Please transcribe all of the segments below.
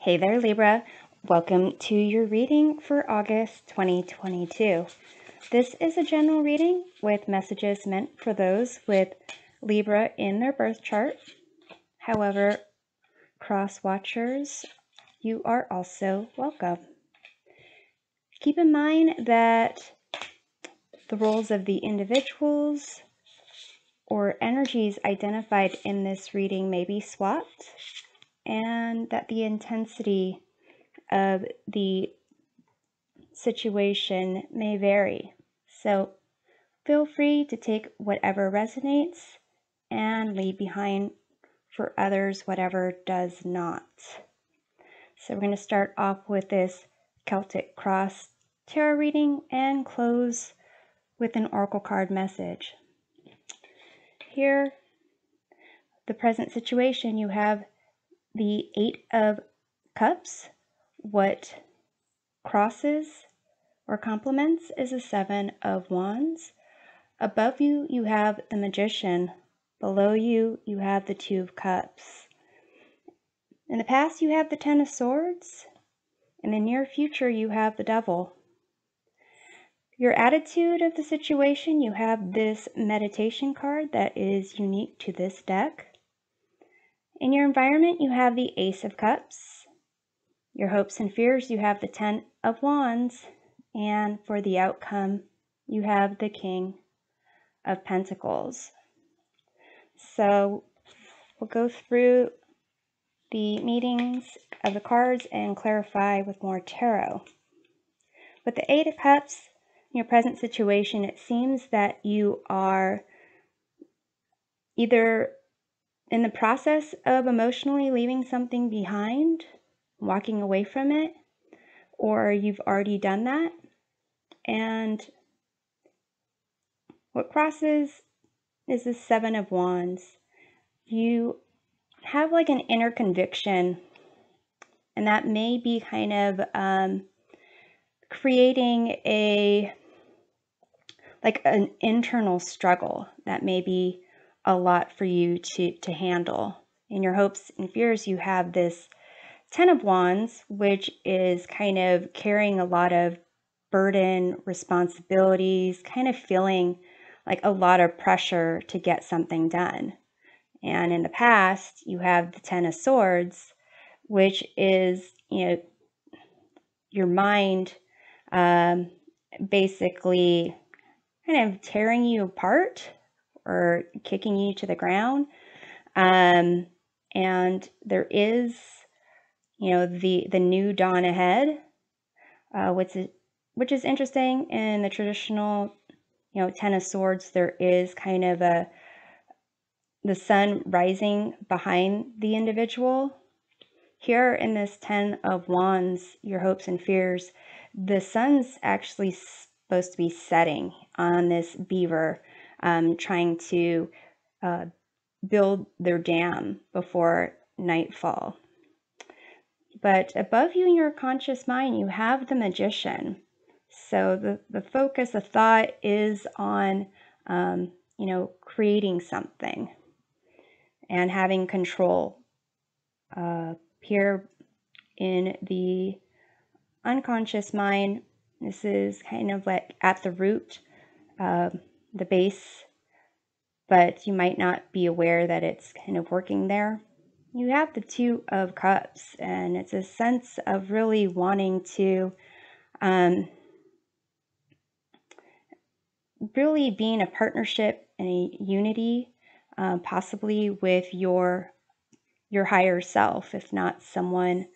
Hey there, Libra. Welcome to your reading for August 2022. This is a general reading with messages meant for those with Libra in their birth chart. However, cross watchers, you are also welcome. Keep in mind that the roles of the individuals or energies identified in this reading may be swapped, and that the intensity of the situation may vary. So feel free to take whatever resonates and leave behind for others whatever does not. So we're going to start off with this Celtic Cross tarot reading and close with an oracle card message. Here, the present situation, you have the Eight of Cups. What crosses or complements is a Seven of Wands. Above you, you have the Magician. Below you, you have the Two of Cups. In the past, you have the Ten of Swords. In the near future, you have the Devil. Your attitude of the situation, you have this meditation card that is unique to this deck. In your environment, you have the Ace of Cups. Your hopes and fears, you have the Ten of Wands. And for the outcome, you have the King of Pentacles. So we'll go through the meanings of the cards and clarify with more tarot. With the Eight of Cups, in your present situation, it seems that you are either in the process of emotionally leaving something behind, walking away from it, or you've already done that. And what crosses is the Seven of Wands. You have like an inner conviction, and that may be kind of creating an internal struggle that may be a lot for you to handle. In your hopes and fears, you have this Ten of Wands, which is kind of carrying a lot of burden, responsibilities, kind of feeling like a lot of pressure to get something done. And in the past, you have the Ten of Swords, which is, your mind basically kind of tearing you apart or kicking you to the ground. And there is, the new dawn ahead, which is interesting. In the traditional, Ten of Swords, there is kind of the sun rising behind the individual. Here in this Ten of Wands, your hopes and fears, the sun's actually supposed to be setting on this beaver, trying to build their dam before nightfall. But above you in your conscious mind, you have the Magician. So the focus, the thought is on, creating something and having control. Here in the unconscious mind, this is kind of like at the root, the base, but you might not be aware that it's kind of working there. You have the Two of Cups, and it's a sense of really wanting to really be in a partnership and a unity, possibly with your higher self, if not someone,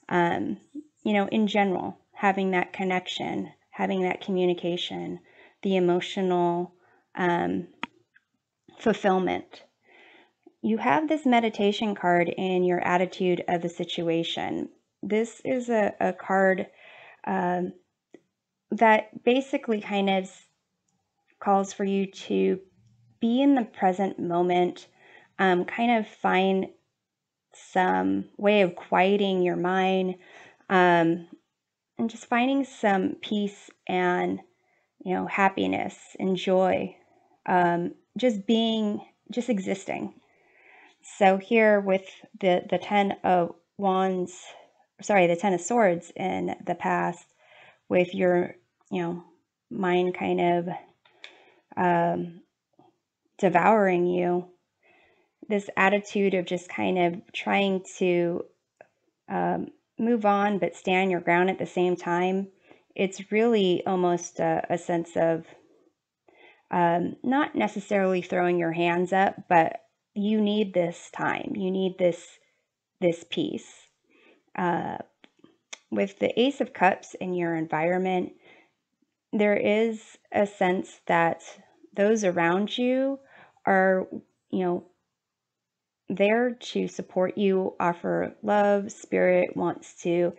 in general, having that connection, having that communication, the emotional fulfillment. You have this meditation card in your attitude of the situation. This is a card that basically kind of calls for you to be in the present moment, kind of find some way of quieting your mind, and just finding some peace and, happiness and joy, just existing. So here with the Ten of Wands, sorry, the Ten of Swords in the past with your, mind kind of devouring you. This attitude of just kind of trying to move on but stand your ground at the same time. It's really almost a sense of not necessarily throwing your hands up, but you need this time. You need this peace. With the Ace of Cups in your environment, there is a sense that those around you are, there to support you, offer love. Spirit wants to,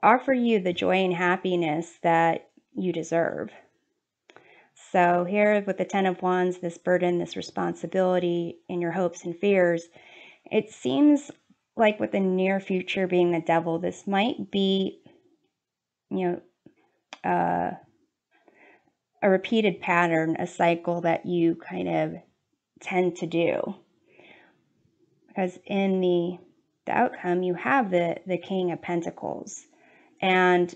offer you the joy and happiness that you deserve. So here with the Ten of Wands, this burden, this responsibility in your hopes and fears, it seems like with the near future being the devil, this might be, a repeated pattern, a cycle that you kind of tend to do. Because in the outcome, you have the King of Pentacles. And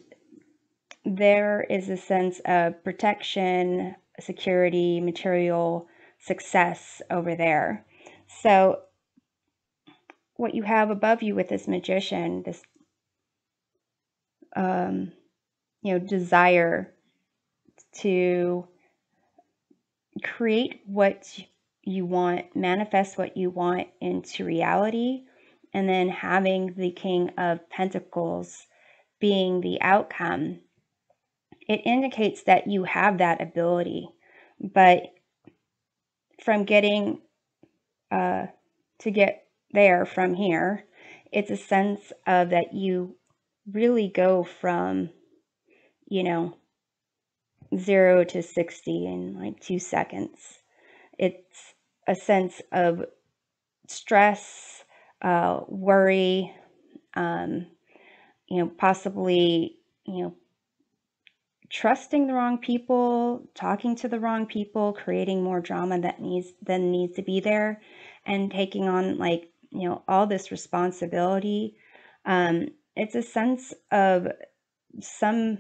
there is a sense of protection, security, material success over there. So what you have above you with this Magician, this desire to create what you want, manifest what you want into reality, and then having the King of Pentacles being the outcome, it indicates that you have that ability. But from getting to get there from here, it's a sense of that you really go from, 0 to 60 in like 2 seconds. It's a sense of stress, worry, possibly, trusting the wrong people, talking to the wrong people, creating more drama that needs to be there, and taking on all this responsibility. It's a sense of some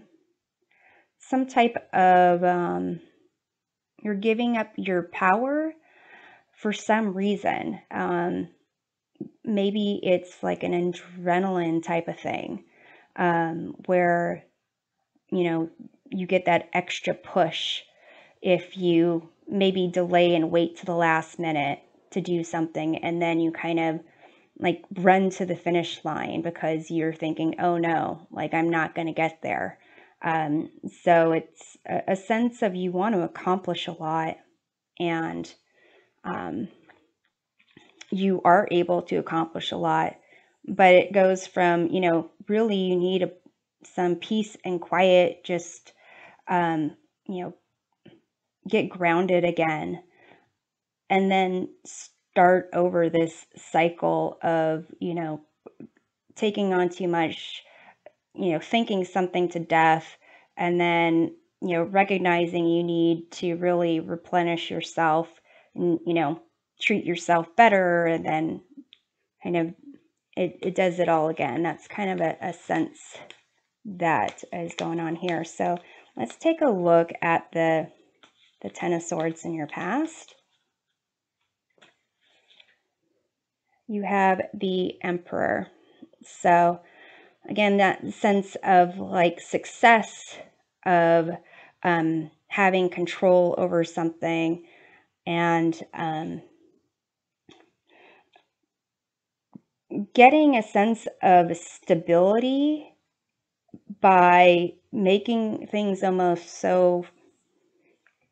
type of you're giving up your power for some reason. Maybe it's like an adrenaline type of thing, where you get that extra push if you maybe delay and wait to the last minute to do something, and then you kind of like run to the finish line because you're thinking, oh no, like I'm not going to get there. So it's a sense of you want to accomplish a lot, and you are able to accomplish a lot, but it goes from, really you need some peace and quiet, just, get grounded again, and then start over this cycle of, taking on too much, thinking something to death, and then, recognizing you need to really replenish yourself and, treat yourself better, and then kind of it does it all again. That's kind of a sense that is going on here. So let's take a look at the Ten of Swords in your past. You have the Emperor. So again, that sense of like success, of having control over something, and getting a sense of stability by making things almost so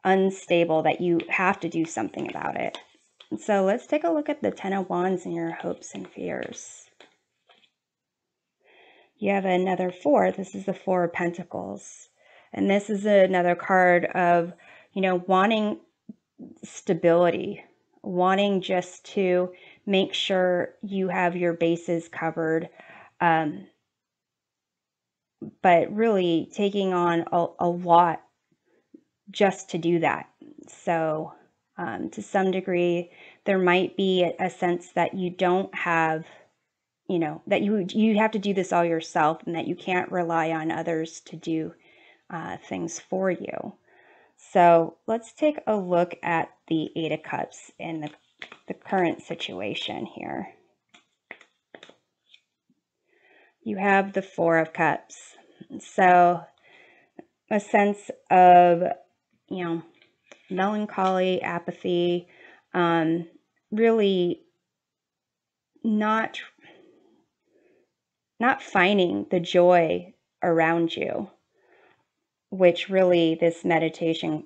unstable that you have to do something about it. So let's take a look at the Ten of Wands and your hopes and fears. You have another 4. This is the 4 of Pentacles. And this is another card of, wanting stability, wanting just to make sure you have your bases covered, but really taking on a lot just to do that. So to some degree, there might be a sense that you don't have that you have to do this all yourself, and that you can't rely on others to do things for you. So let's take a look at the Eight of Cups in the current situation here. You have the Four of Cups. So a sense of, melancholy, apathy, really not finding the joy around you, which really this meditation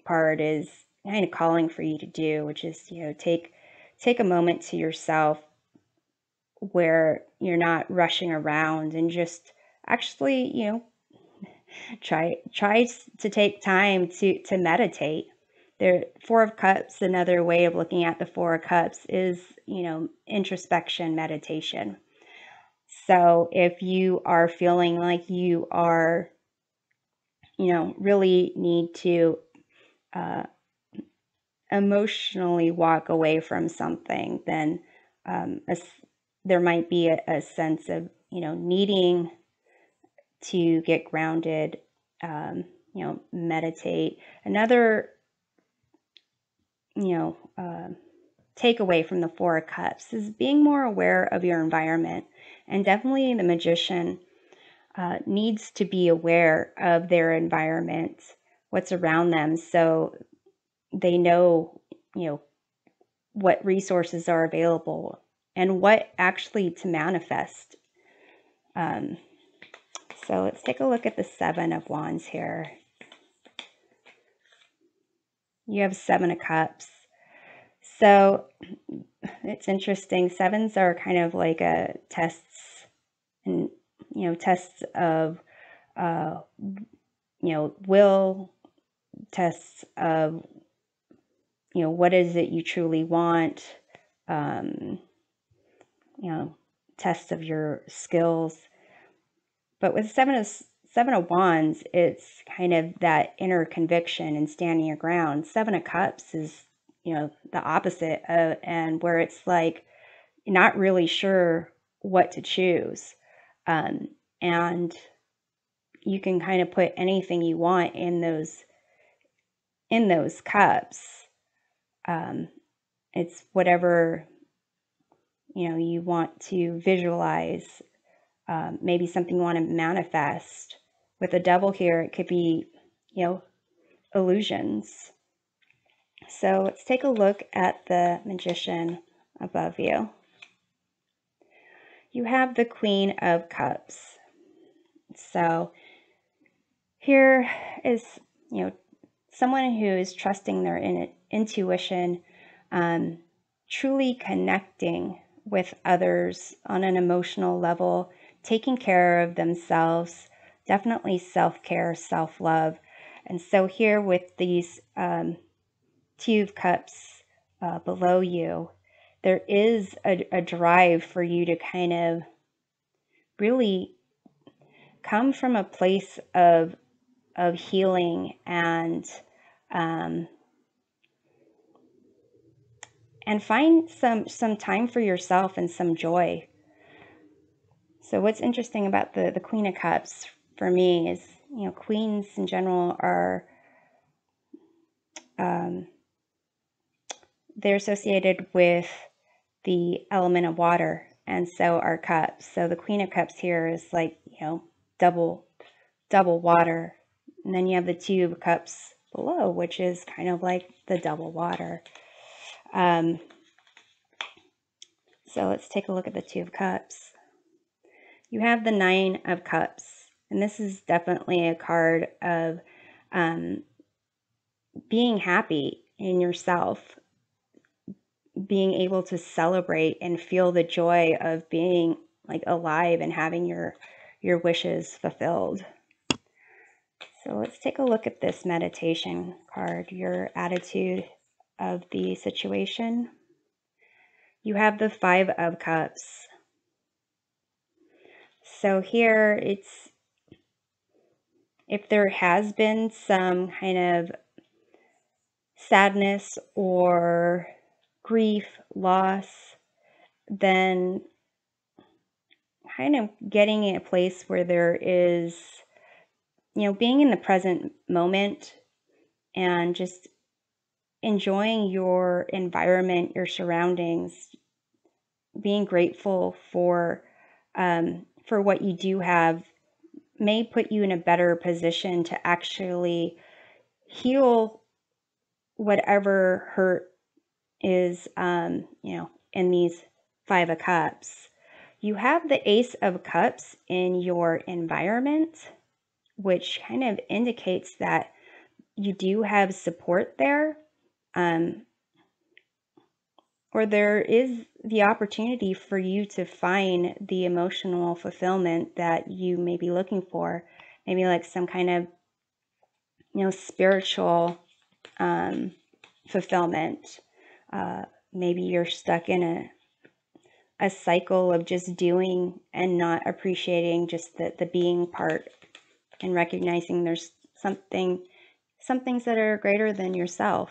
part is kind of calling for you to do, which is, take a moment to yourself where you're not rushing around, and just actually, try to take time to meditate. There, Four of Cups, another way of looking at the Four of Cups is, introspection meditation. So if you are feeling like you are, really need to emotionally walk away from something, then there might be a sense of, needing to get grounded, meditate. Another, takeaway from the Four of Cups is being more aware of your environment. And definitely the magician needs to be aware of their environment, what's around them, so they know, what resources are available and what actually to manifest. So let's take a look at the Seven of Wands here. You have Seven of Cups. So it's interesting. Sevens are kind of like tests, and tests of will, tests of what is it you truly want, tests of your skills. But with Seven of Wands, it's kind of that inner conviction and standing your ground. Seven of Cups is, the opposite, and where it's like not really sure what to choose. And you can kind of put anything you want in those cups. It's whatever, you want to visualize. Maybe something you want to manifest. With the Devil here, it could be, illusions. So let's take a look at the Magician above you. You have the Queen of Cups. So here is, someone who is trusting their intuition, truly connecting with others on an emotional level, taking care of themselves, definitely self-care, self-love. And so here with these Two of Cups below you, there is a drive for you to kind of really come from a place of healing and find some time for yourself and some joy. So what's interesting about the Queen of Cups for me is, queens in general are they're associated with the element of water, and so are cups. So the Queen of Cups here is like, double water. And then you have the Two of Cups below, which is kind of like the double water. So let's take a look at the Two of Cups. You have the Nine of Cups, and this is definitely a card of being happy in yourself, being able to celebrate and feel the joy of being like alive and having your wishes fulfilled. So let's take a look at this meditation card, your attitude of the situation. You have the Five of Cups. So here it's, if there has been some kind of sadness or grief, loss, then kind of getting in a place where there is, being in the present moment and just enjoying your environment, your surroundings, being grateful for what you do have may put you in a better position to actually heal whatever hurt is, in these Five of Cups. You have the Ace of Cups in your environment, which kind of indicates that you do have support there, or there is the opportunity for you to find the emotional fulfillment that you may be looking for. Maybe like some kind of, spiritual fulfillment. Maybe you're stuck in a cycle of just doing and not appreciating just the being part, and recognizing there's some things that are greater than yourself.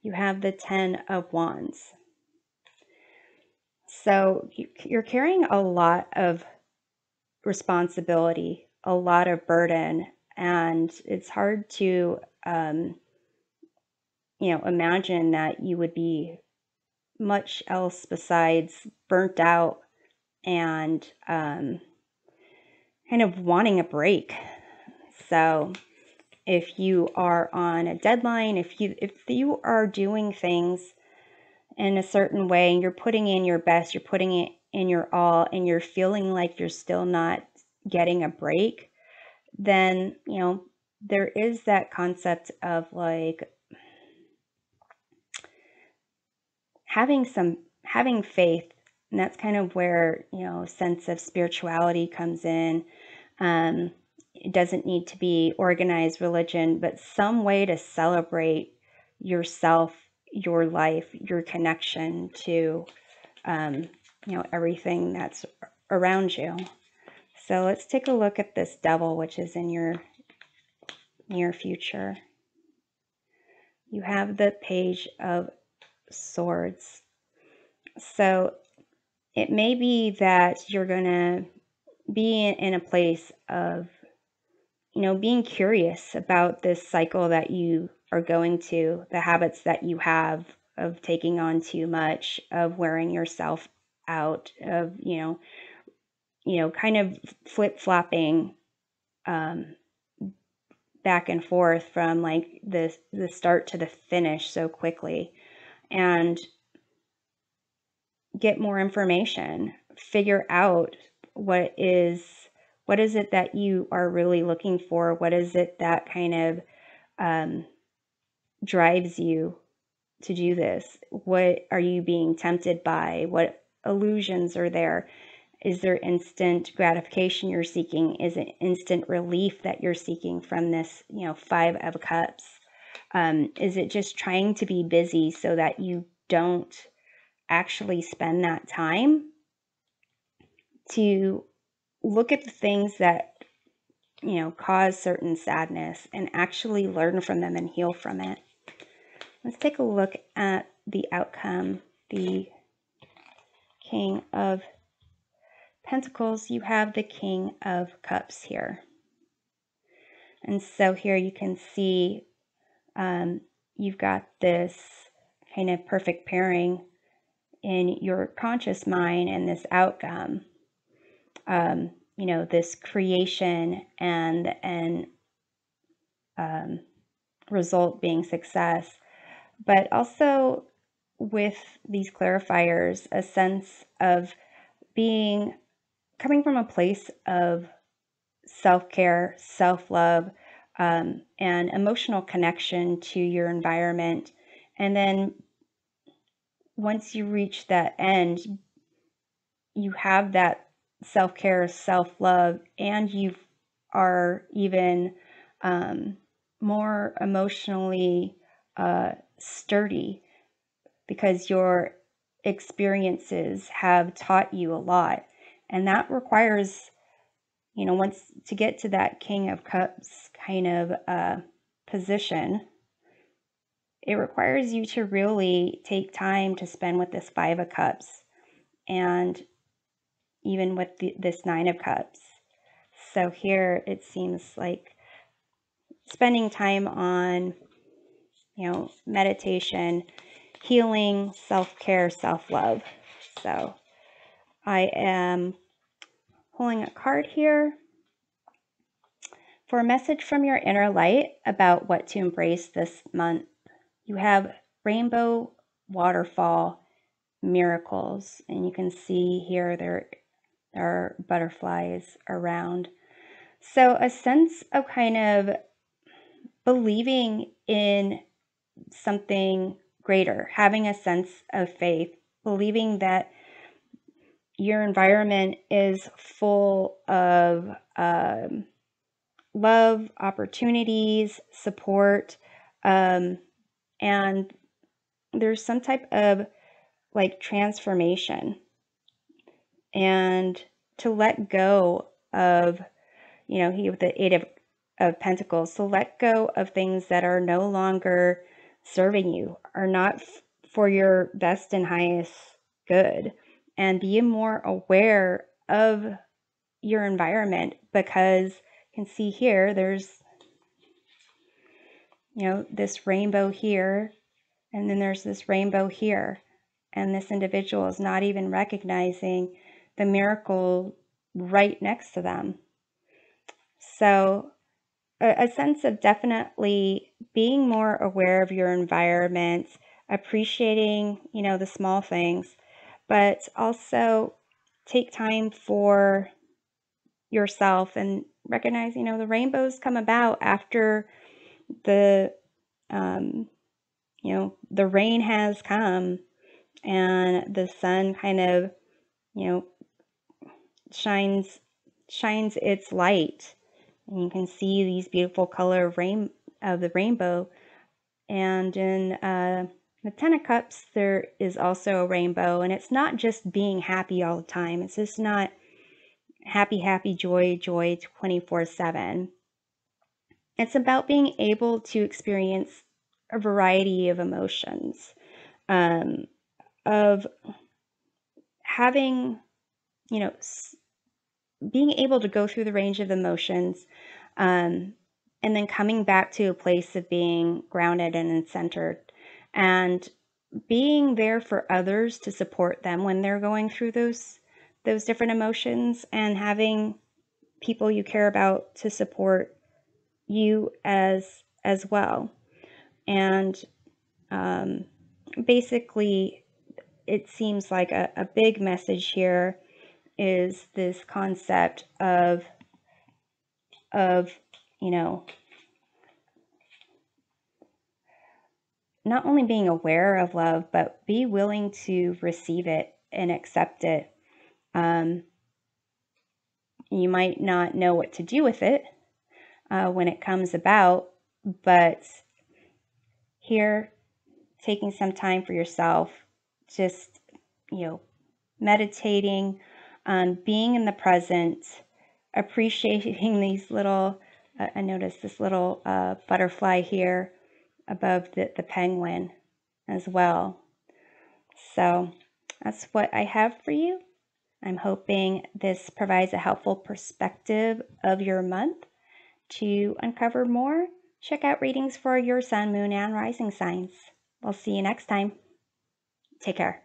You have the Ten of Wands. So you're carrying a lot of responsibility, a lot of burden, and it's hard to, imagine that you would be much else besides burnt out and kind of wanting a break. So if you are on a deadline, if you are doing things in a certain way and you're putting in your best, you're putting it in your all, and you're feeling like you're still not getting a break, then, there is that concept of like having faith. And that's kind of where, sense of spirituality comes in. It doesn't need to be organized religion, but some way to celebrate yourself, your life, your connection to, everything that's around you. So let's take a look at this Devil, which is in your near future. You have the Page of Swords. So it may be that you're going to be in a place of, being curious about this cycle that you are going to, the habits that you have of taking on too much, of wearing yourself out, of, kind of flip-flopping back and forth from like the start to the finish so quickly. And get more information, figure out what is it that you are really looking for? What is it that kind of drives you to do this? What are you being tempted by? What illusions are there? Is there instant gratification you're seeking? Is it instant relief that you're seeking from this, Five of Cups? Is it just trying to be busy so that you don't actually spend that time to look at the things that, cause certain sadness and actually learn from them and heal from it? Let's take a look at the outcome. The King of Pentacles, you have the King of Cups here. And so here you can see you've got this kind of perfect pairing in your conscious mind and this outcome. This creation and result being success, but also with these clarifiers, a sense of coming from a place of self-care, self-love, and emotional connection to your environment. And then once you reach that end, you have that self-care, self-love, and you are even more emotionally sturdy because your experiences have taught you a lot. And that requires, once to get to that King of Cups kind of position, it requires you to really take time to spend with this Five of Cups and even with this Nine of Cups. So here it seems like spending time on, meditation, healing, self-care, self-love. So I am pulling a card here for a message from your inner light about what to embrace this month. You have Rainbow Waterfall Miracles, and you can see here there are butterflies around. So a sense of kind of believing in something greater, having a sense of faith, believing that your environment is full of love, opportunities, support, and there's some type of like transformation, and to let go of, here with the Eight of Pentacles, to let go of things that are no longer serving you, are not for your best and highest good, and be more aware of your environment, because you can see here there's this rainbow here, and then there's this rainbow here, and this individual is not even recognizing the miracle right next to them. So a sense of definitely being more aware of your environment, appreciating, the small things, but also take time for yourself and recognize, the rainbows come about after the, the rain has come and the sun kind of, shines its light, and you can see these beautiful color of the rainbow. And in the Ten of Cups, there is also a rainbow, and it's not just being happy all the time. It's just not happy, happy, joy, joy 24/7. It's about being able to experience a variety of emotions, of having, being able to go through the range of emotions, and then coming back to a place of being grounded and centered, and being there for others to support them when they're going through those different emotions, and having people you care about to support you as well. And basically, it seems like a big message here is this concept of not only being aware of love, but be willing to receive it and accept it. You might not know what to do with it when it comes about, but here, taking some time for yourself, just, meditating, being in the present, appreciating these little, I noticed this little butterfly here above the penguin as well. So that's what I have for you. I'm hoping this provides a helpful perspective of your month. To uncover more, check out readings for your sun, moon, and rising signs. We'll see you next time. Take care.